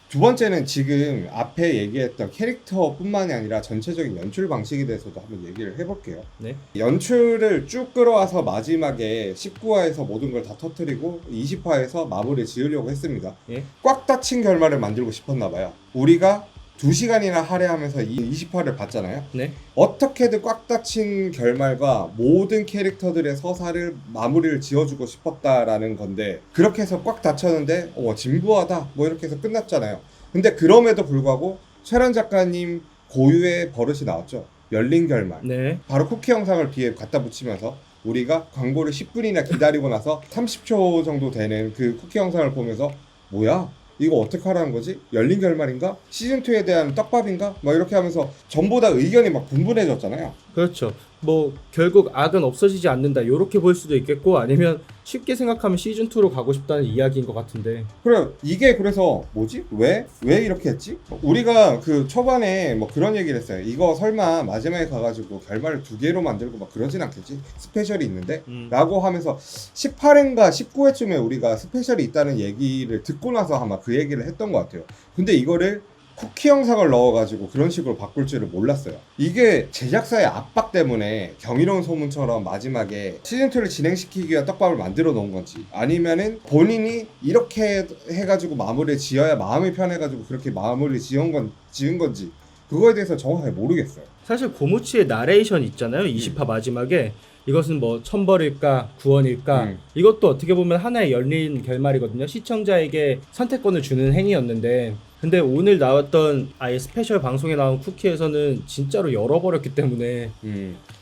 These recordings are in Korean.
두 번째는 지금 앞에 얘기했던 캐릭터뿐만이 아니라 전체적인 연출 방식에 대해서도 한번 얘기를 해볼게요. 네. 연출을 쭉 끌어와서 마지막에 19화에서 모든 걸 다 터뜨리고 20화에서 마무리 지으려고 했습니다. 예. 꽉 닫힌 결말을 만들고 싶었나 봐요. 우리가 2시간이나 할애하면서 이 20화를 봤잖아요. 네. 어떻게든 꽉 닫힌 결말과 모든 캐릭터들의 서사를 마무리를 지어주고 싶었다라는 건데, 그렇게 해서 꽉 닫혔는데 진부하다 뭐 이렇게 해서 끝났잖아요. 근데 그럼에도 불구하고 최란 작가님 고유의 버릇이 나왔죠. 열린 결말. 네. 바로 쿠키 영상을 뒤에 갖다 붙이면서 우리가 광고를 10분이나 기다리고 나서 30초 정도 되는 그 쿠키 영상을 보면서 뭐야? 이거 어떻게 하라는 거지? 열린 결말인가? 시즌2에 대한 떡밥인가? 막 이렇게 하면서 전부 다 의견이 막 분분해졌잖아요. 그렇죠. 뭐 결국 악은 없어지지 않는다 이렇게 볼 수도 있겠고, 아니면 쉽게 생각하면 시즌2로 가고 싶다는 이야기인 것 같은데. 그래, 이게 그래서 뭐지? 왜 이렇게 했지? 우리가 그 초반에 뭐 그런 얘기를 했어요. 이거 설마 마지막에 가가지고 결말을 2개로 만들고 막 그러진 않겠지? 스페셜이 있는데? 라고 하면서 18회인가 19회쯤에 우리가 스페셜이 있다는 얘기를 듣고 나서 아마 그 얘기를 했던 것 같아요. 근데 이거를 쿠키 영상을 넣어가지고 그런 식으로 바꿀 줄을 몰랐어요. 이게 제작사의 압박 때문에 경이로운 소문처럼 마지막에 시즌2를 진행시키기 위한 떡밥을 만들어 놓은 건지, 아니면은 본인이 이렇게 해가지고 마무리를 지어야 마음이 편해가지고 그렇게 마무리를 지은 건지, 그거에 대해서 정확하게 모르겠어요. 사실 고무치의 나레이션 있잖아요. 20화 마지막에 이것은 뭐 천벌일까 구원일까, 이것도 어떻게 보면 하나의 열린 결말이거든요. 시청자에게 선택권을 주는 행위였는데, 근데 오늘 나왔던 아예 스페셜 방송에 나온 쿠키에서는 진짜로 열어버렸기 때문에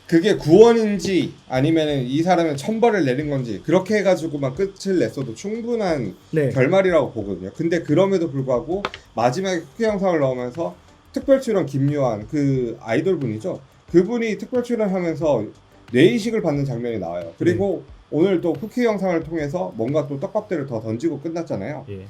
그게 구원인지 아니면 이 사람은 천벌을 내린 건지 그렇게 해가지고만 끝을 냈어도 충분한 네. 결말이라고 보거든요. 근데 그럼에도 불구하고 마지막에 쿠키 영상을 넣으면서 특별 출연 김요한, 그 아이돌 분이죠. 그분이 특별 출연하면서 뇌이식을 받는 장면이 나와요. 그리고 오늘 또 쿠키 영상을 통해서 뭔가 또 떡밥들을 더 던지고 끝났잖아요. 예.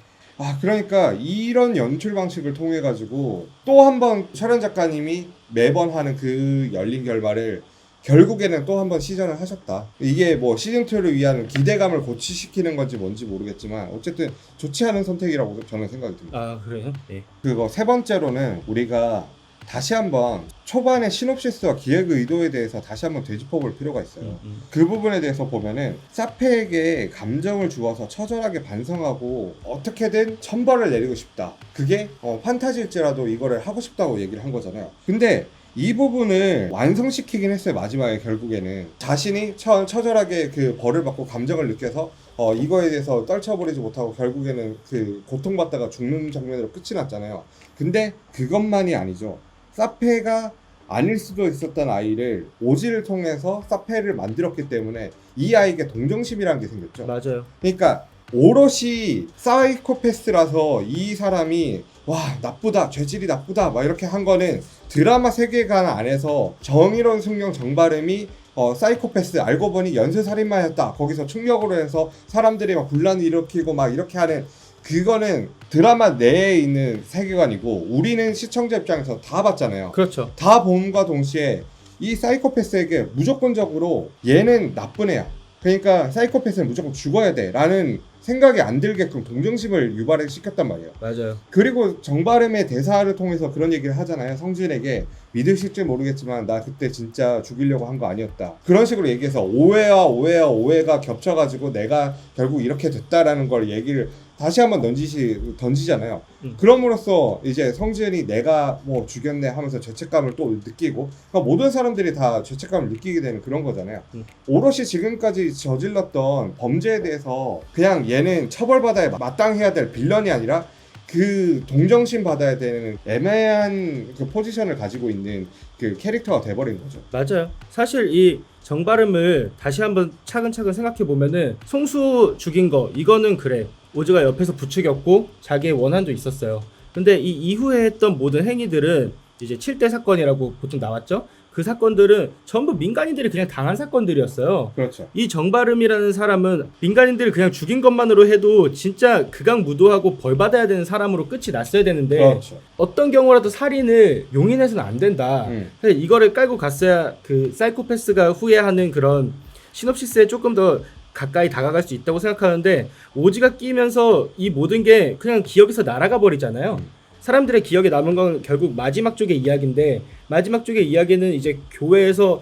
그러니까 이런 연출 방식을 통해 가지고 또 한 번 촬영 작가님이 매번 하는 그 열린 결말을 결국에는 또 한 번 시전을 하셨다. 이게 뭐 시즌2를 위한 기대감을 고취시키는 건지 뭔지 모르겠지만 어쨌든 좋지 않은 선택이라고 저는 생각이 듭니다. 아, 그래요? 예. 그리고 세 번째로는 우리가 다시 한번 초반의 시놉시스와 기획 의도에 대해서 다시 한번 되짚어 볼 필요가 있어요. 그 부분에 대해서 보면은 사페에게 감정을 주어서 처절하게 반성하고 어떻게든 천벌을 내리고 싶다. 그게 판타지일지라도 이거를 하고 싶다고 얘기를 한 거잖아요. 근데 이 부분을 완성시키긴 했어요. 마지막에 결국에는 자신이 처절하게 그 벌을 받고 감정을 느껴서 이거에 대해서 떨쳐버리지 못하고 결국에는 그 고통받다가 죽는 장면으로 끝이 났잖아요. 근데 그것만이 아니죠. 사페가 아닐 수도 있었던 아이를 오지를 통해서 사페를 만들었기 때문에 이 아이에게 동정심이라는 게 생겼죠. 맞아요. 그러니까 오롯이 사이코패스라서 이 사람이 와 나쁘다, 죄질이 나쁘다 막 이렇게 한 거는 드라마 세계관 안에서 정의로운 승용 정발음이 사이코패스 알고 보니 연쇄살인마였다, 거기서 충격으로 해서 사람들이 막 분란을 일으키고 막 이렇게 하는, 그거는 드라마 내에 있는 세계관이고 우리는 시청자 입장에서 다 봤잖아요. 그렇죠. 다 봄과 동시에 이 사이코패스에게 무조건적으로 얘는 나쁜 애야, 그러니까 사이코패스는 무조건 죽어야 돼 라는 생각이 안 들게끔 동정심을 유발을 시켰단 말이에요. 맞아요. 그리고 정발음의 대사를 통해서 그런 얘기를 하잖아요. 성준에게 믿으실지 모르겠지만 나 그때 진짜 죽이려고 한 거 아니었다, 그런 식으로 얘기해서 오해가 겹쳐가지고 내가 결국 이렇게 됐다라는 걸 얘기를 다시 한번 던지잖아요. 그럼으로써 이제 성준이 내가 뭐 죽였네 하면서 죄책감을 또 느끼고, 그러니까 모든 사람들이 다 죄책감을 느끼게 되는 그런 거잖아요. 오롯이 지금까지 저질렀던 범죄에 대해서 그냥 얘는 처벌받아야 마땅해야 될 빌런이 아니라 그 동정심 받아야 되는 애매한 그 포지션을 가지고 있는 그 캐릭터가 돼버린 거죠. 맞아요. 사실 이 정발음을 다시 한번 차근차근 생각해 보면은 송수 죽인 거 이거는 그래, 오즈가 옆에서 부추겼고 자기의 원한도 있었어요. 근데 이 이후에 했던 모든 행위들은 이제 7대 사건이라고 보통 나왔죠. 그 사건들은 전부 민간인들이 그냥 당한 사건들이었어요. 그렇죠. 이 정발음이라는 사람은 민간인들을 그냥 죽인 것만으로 해도 진짜 극악무도하고 벌받아야 되는 사람으로 끝이 났어야 되는데, 그렇죠. 어떤 경우라도 살인을 용인해서는 안 된다. 그래서 이거를 깔고 갔어야 그 사이코패스가 후회하는 그런 시놉시스에 조금 더 가까이 다가갈 수 있다고 생각하는데 오지가 끼면서 이 모든 게 그냥 기억에서 날아가 버리잖아요. 사람들의 기억에 남은 건 결국 마지막 쪽의 이야기인데 마지막 쪽의 이야기는 이제 교회에서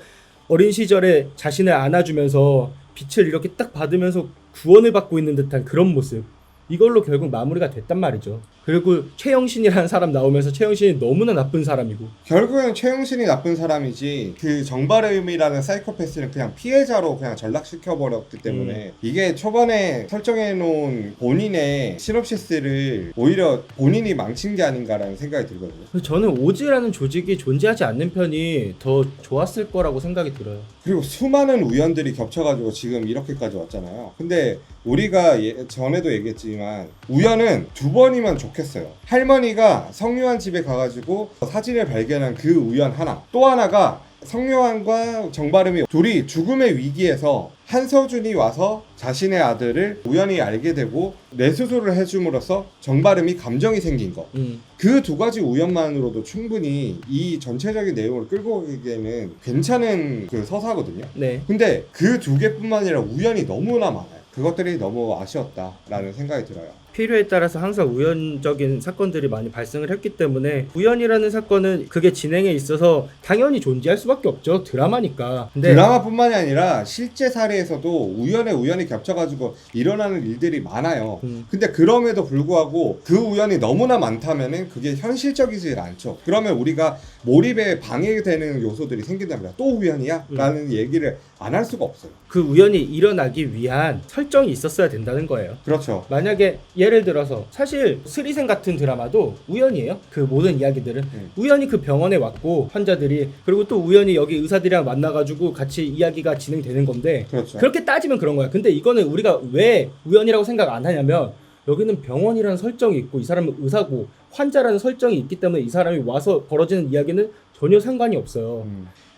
어린 시절에 자신을 안아주면서 빛을 이렇게 딱 받으면서 구원을 받고 있는 듯한 그런 모습, 이걸로 결국 마무리가 됐단 말이죠. 그리고 최영신이라는 사람 나오면서 최영신이 너무나 나쁜 사람이고 결국엔 최영신이 나쁜 사람이지 그 정바름이라는 사이코패스는 그냥 피해자로 그냥 전락시켜버렸기 때문에 이게 초반에 설정해놓은 본인의 시놉시스를 오히려 본인이 망친 게 아닌가라는 생각이 들거든요. 그래서 저는 오즈라는 조직이 존재하지 않는 편이 더 좋았을 거라고 생각이 들어요. 그리고 수많은 우연들이 겹쳐가지고 지금 이렇게까지 왔잖아요. 근데 우리가 전에도 얘기했지만 우연은 2번이면 좋겠어요. 할머니가 성요한 집에 가가지고 사진을 발견한 그 우연 하나, 또 하나가 성요한과 정바름이 둘이 죽음의 위기에서 한서준이 와서 자신의 아들을 우연히 알게 되고 뇌수술을 해줌으로써 정바름이 감정이 생긴 거. 그 2가지 우연만으로도 충분히 이 전체적인 내용을 끌고 가기에는 괜찮은 그 서사거든요. 네. 근데 그 2개뿐만 아니라 우연이 너무나 많아요. 그것들이 너무 아쉬웠다라는 생각이 들어요. 필요에 따라서 항상 우연적인 사건들이 많이 발생을 했기 때문에 우연이라는 사건은 그게 진행에 있어서 당연히 존재할 수밖에 없죠. 드라마니까. 근데 드라마뿐만이 아니라 실제 사례에서도 우연이 겹쳐가지고 일어나는 일들이 많아요. 근데 그럼에도 불구하고 그 우연이 너무나 많다면은 그게 현실적이지 않죠. 그러면 우리가 몰입에 방해되는 요소들이 생긴다면 또 우연이야? 라는 얘기를 안 할 수가 없어요. 그 우연이 일어나기 위한 설정이 있었어야 된다는 거예요. 그렇죠. 만약에 예를 들어서 사실 스리생 같은 드라마도 우연이에요. 그 모든 이야기들은 우연히 그 병원에 왔고 환자들이, 그리고 또 우연히 여기 의사들이랑 만나가지고 같이 이야기가 진행되는 건데 그렇죠. 그렇게 따지면 그런 거야. 근데 이거는 우리가 왜 우연이라고 생각 안 하냐면 여기는 병원이라는 설정이 있고 이 사람은 의사고 환자라는 설정이 있기 때문에 이 사람이 와서 벌어지는 이야기는 전혀 상관이 없어요.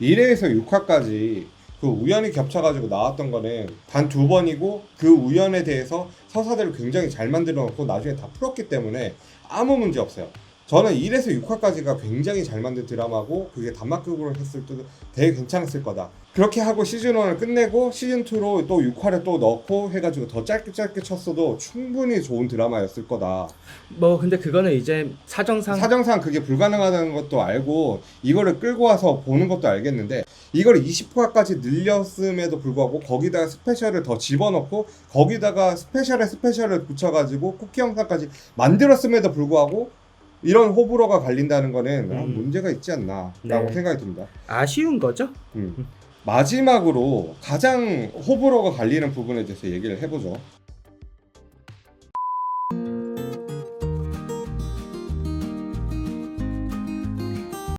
1회에서 6화까지 그 우연히 겹쳐가지고 나왔던 거는 단 2번이고 그 우연에 대해서 서사들을 굉장히 잘 만들어 놓고 나중에 다 풀었기 때문에 아무 문제 없어요. 저는 1에서 6화까지가 굉장히 잘 만든 드라마고 그게 단막극으로 했을 때도 되게 괜찮았을 거다. 그렇게 하고 시즌1을 끝내고 시즌2로 또 6화를 또 넣고 해가지고 더 짧게 쳤어도 충분히 좋은 드라마였을 거다. 뭐 근데 그거는 이제 사정상 그게 불가능하다는 것도 알고 이거를 끌고 와서 보는 것도 알겠는데 이걸 20화까지 늘렸음에도 불구하고 거기다가 스페셜을 더 집어넣고 거기다가 스페셜을 붙여가지고 쿠키 영상까지 만들었음에도 불구하고 이런 호불호가 갈린다는 거는 문제가 있지 않나 라고 생각이 듭니다. 아쉬운 거죠? 마지막으로 가장 호불호가 갈리는 부분에 대해서 얘기를 해보죠.